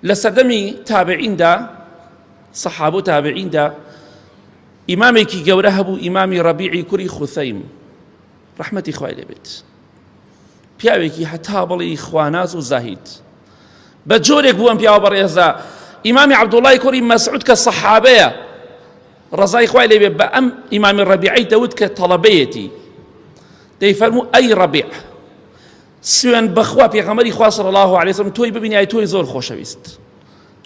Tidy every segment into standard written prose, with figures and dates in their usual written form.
لسردمي تابعين دا صحابو تابعين دا إمامي كي جورهبو إمامي ربيعي كري خثيم رحمتي خوای لێبێت پیاوێکی هەتا بڵی خواناز و زاهید بە جۆرێک بووم پیاوە بەڕێزە ئیمامی عەبدوڵڵای کوڕی مەسعود کە سەحابەیە ڕەزای خوای لێبێت بە ئەم ئیمامی ڕەبیعی دەوت کە تەڵەبەیەتی دەیفەرموو ئەی ڕەبیع سوێن بەخوا پێغەمبەری خوا صلی الله علیه وسلم تۆی ببینی تۆی زۆر خۆشەویست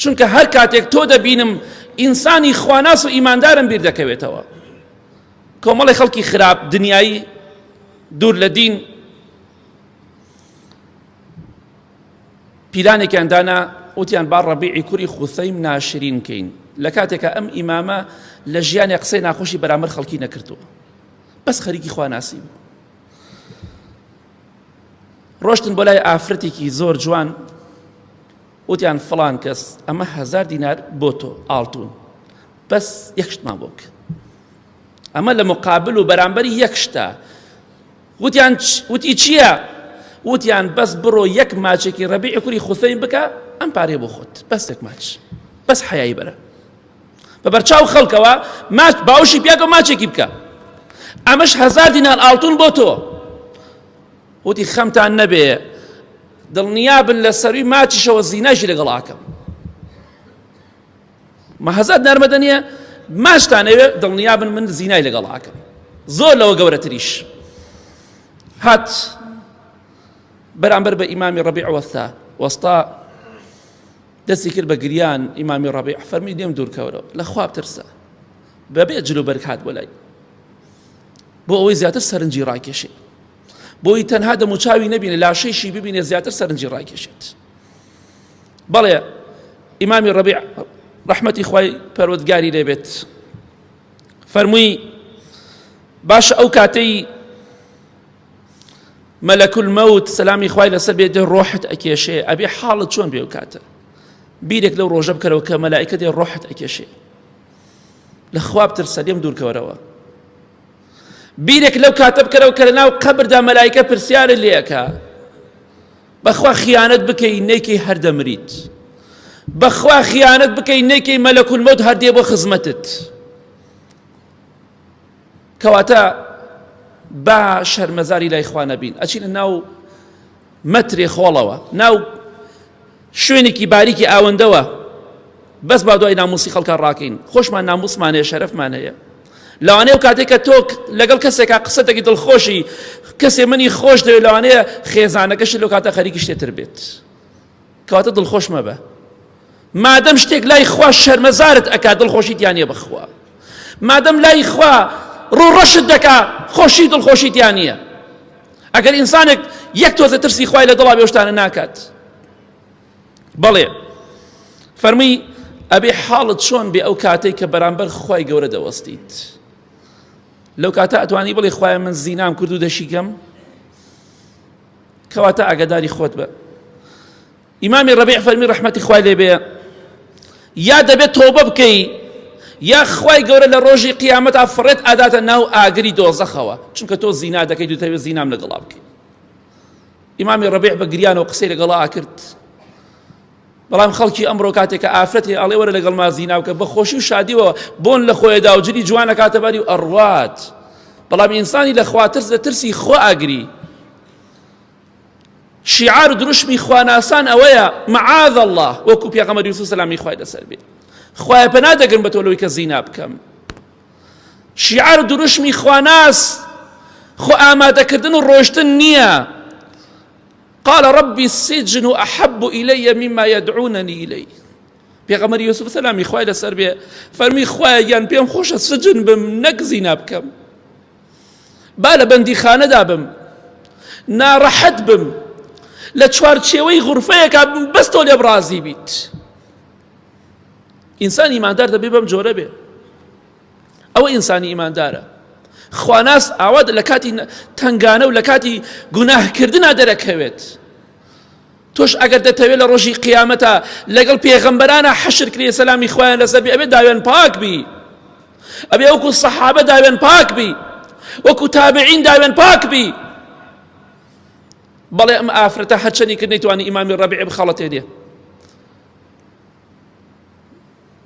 چونکە هەر کاتێک تۆ دەبینم ئینسانی خواناس و ئیماندارم بیر دەکەوێتەوە کۆمەڵی خەڵکی خراپ دنیایی دوور لە دین پیلانێکیان دانا وتیان با ڕەبیعی کوڕی خوثەیم ناشرین کەین لە کاتێکە ئەم ئیمامە لە ژیانی قسەی ناخۆشی بەرامبەر خەڵکی نەکردووە بەس خەریکی خواناسی بوو ڕۆشتن بۆ لای ئافرەتێکی زۆر جوان وتیان فڵان کەس ئەمە 1000 دینار بۆ تۆ ئاڵتون بەس یەک شتمان بۆ بکە ئەمە لە مقابل و بەرامبەری یەک شتە وتی چییە؟ وتیان بەس بڕۆ یەک ماچێکی ڕەبیعی کوڕی خوثەیم بکە ئەم پارەی بۆ خۆت بەس یەک ماچ بەس حەیایی بەرە بە بەرچاو خەڵکەوە ماچ باوشی پیاکە ماچێکی بکە ئەمەش 1000 دینار ئاڵتون بۆ تۆ وتی خەمتان نەبێ دڵنیابن لە سەروی ماچیشەوە زینایشی لەگەڵ ئاکەم مە 1000 دینار مەدەنیە ماچتانەوێ دڵنیابن من زینای لەگەڵ ئاکەم زۆر لەوە گەورەتریش هات بەرامبەر بە ئیمامی ڕەبیع وەستا دەستی کرد بە گریان ئیمامی ڕەبیع فەرمی دێم دوورکەوەرەوە لە خوا بترسە بەبێ جلو بەرگ هات بۆ لای بۆ ئەوەی زیاتر سەرنجی ڕاکێشێ بۆی تەنها دەموچاوی نەبینێ لاشەیشی ببینێ زیاتر سەرنجی ڕاکێشێت بەڵێ ئیمامی ڕەبیع ڕەحمەتی خوای پەروەردگاری لێبێت فەرمووی باشە ئەو کاتەی مەلەک المەوت سەلامی خوای لەسەر بێت ڕۆحت ئەکێشێ ئەبێ حاڵت چۆن بێ ئەو کاتە بیرێک لەو ڕۆژە بکەرەوە کە مەلائیکە دێ ڕۆحت ئەکێشێ لە خوا بترسە لێم دوورکەوەرەوە بیرێک لەو کاتە بکەرەوە کە لەناو قەبردا مەلائیکە پرسیارت لێەکە بەخوا خیانەت بکەی نەیکەی هەردەمریت بەخوا خیانەت بکەی نەیکەی مەلەک المەوت هەردێ بۆ خزمەتت کەواتە با شەرمەزاری لای خوا نەبین ئەچینە ناو مەترێ خۆڵەوە ناو شوێنێکی باریکی ئاوەندەوە بەس با دوای ناموسی خەڵکان ڕاکەین خۆشمان ناموسمان هەیە شەرەفمان هەیە لەوانەیە کاتێک کە تۆ لەگەڵ کەسێکا قسەتێکی دڵخۆشی کەسێ منی خۆش دەوێت لەوانەیە خێزانەکەشت لەو کاتە خەریکی شتێتر بێت کەواتە دڵخۆش مەبە مادەم شتێک لای خوا شەرمەزارت ئەکا دڵخۆشیت یان نییە بەخوا مادەم لای خوا ڕوڕەشت دەکا خۆشی دڵخۆشیت یان نییە ئەگەر ئینسانێک یەک تۆزە ترسی خوای لە دڵا بێ شتانە ناکات بەڵێ فەرمووی ئەبێ حاڵت چۆن بێ ئەو کاتەی کە بەرامبەر خوای گەورە دەوەستیت لەو کاتە ئەتوانی بڵێ خوایە من زینام کرد و دەشیکەم کەواتە ئاگاداری خۆت بە ئیمامی ڕەبیع فەرمی ڕەحمەتی خوای لێ بێ یا دەبێت تۆبە بکەی یا خوای گەورە لە ڕۆژی قیامەتا فڕێت ئاداتە ناو ئاگری دۆزەخەوە چونکە تۆ زینا دەکەیت و دەتەوێت زینام لەگەڵا بکەیت ئیمامی ڕەبیع بە گریانەوە قسەی لەگەڵا کرد بەڵام خەڵکی ئەمڕۆ کاتێککە ئافرەتی ئەڵێ وەرە لەگەڵ ما زینا بکە بە خۆشی و شادیەوە بۆن لە خۆیدا و جلی جوانە کاتەباری و ئەڕوات بەڵام ئینسانی لە خوا ترس لە ترسی خۆ ئاگری شیعار و دروشمی خواناسان ئەوەیە معاذ الله وەکو پێغەمبەر یوسف سەلامی خوای لەسەر بێ خوایە پەنا دەگرم بە تۆ لەوەی کە زینا بکەم شیعار و دروشمی خواناس خۆ ئامادەکردن و ڕۆشتن نییە قال ربي السجن أحب إلي مما يدعونني إليه پێغەمبەر یوسف سەلامی خوای لەسەر بێ فەرمی خوایە گیان پێم خۆشە سجن بم نەک زینا بکەم با لە بەندیخانەدا بم ناڕەحەت بم لە چوارچێوەی غورفەیەکا بم بەس تۆ لێم ڕازی بیت ئینسان ئیماندار دەبێ بەم جۆرە بێ ئەوە ئینسانی ئیماندارە خواناس ئاوا لە کاتی تنگانە و لە کاتی گوناهکردنا دەرەکەوێت تۆش ئەگەر دەتەوێت لە ڕۆژی قیامەتە لەگەڵ پێغەمبەرانە حەشر کرێ سەلامی خوایان لەسەر بێ ئەبێ داوێن پاک بی ئەبێ وەکو سەحابە داوێن پاک بی وەکو تابعین داوێن پاک بی بەڵێ ئەم ئافرەتە هەرچەندی کرد نەیتوانی ئیمامی ڕەبیع بخەڵەتێ دێ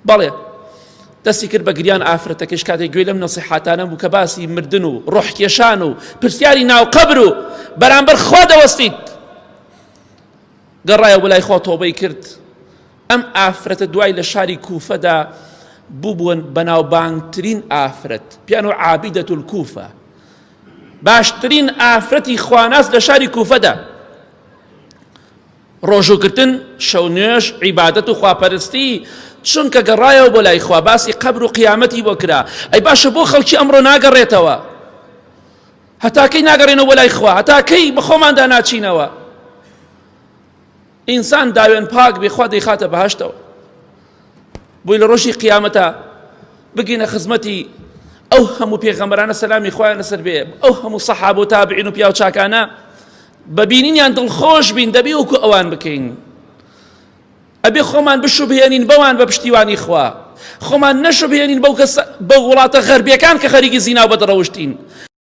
بەڵێ دەستی کرد بە گریان ئافرەتەکەش کاتێک گوێ لەم نەسیحاتانە بوو کە باسی مردن و ڕۆحکێشان و پرسیاری ناو قەبر و بەرامبەر خوا دەوەستیت گەڕایە بەلای خوا تۆبەی کرد ئەم ئافرەتە دوای لە شاری کوفەدا بووبوون بەناوبانگترین ئافرەت پیان و عابیدەت الکوفە باشترین ئافرەتی خواناس لە شاری کوفەدا ڕۆژوگرتن شەو نوێژ عیبادەت و خواپەرستی چونکە گەڕایەوە بۆ لای خوا باسی قەبر و قیامەتی بۆ کرا ئەی باشە بۆ خەڵکی ئەمڕۆ ناگەڕێتەوە هەتاکەی ناگەڕێنەوە بۆ لای خوا هەتاکەی بە خۆماندا ناچینەوە ئینسان داوێن پاک بێ خوا دەیخاتە بەهەشتەوە بۆی لە ڕۆژی قیامەتە بگینە خزمەتی ئەو هەموو پێغەمبەرانە سەلامی خوایان لەسەر بێ ئەو هەموو سەحابە و تابعین و پیا و چاکانە بەبینینیان دڵخۆش بین دەبێ وەکو ئەوان بکەین ئەبێ خۆمان بشوبهێنین بەوان بە پشتیوانی خوا خۆمان نەشوبهێنین بەو وڵاتە غەربیەکان کە خەریکی زینا و بەدڕەوشتین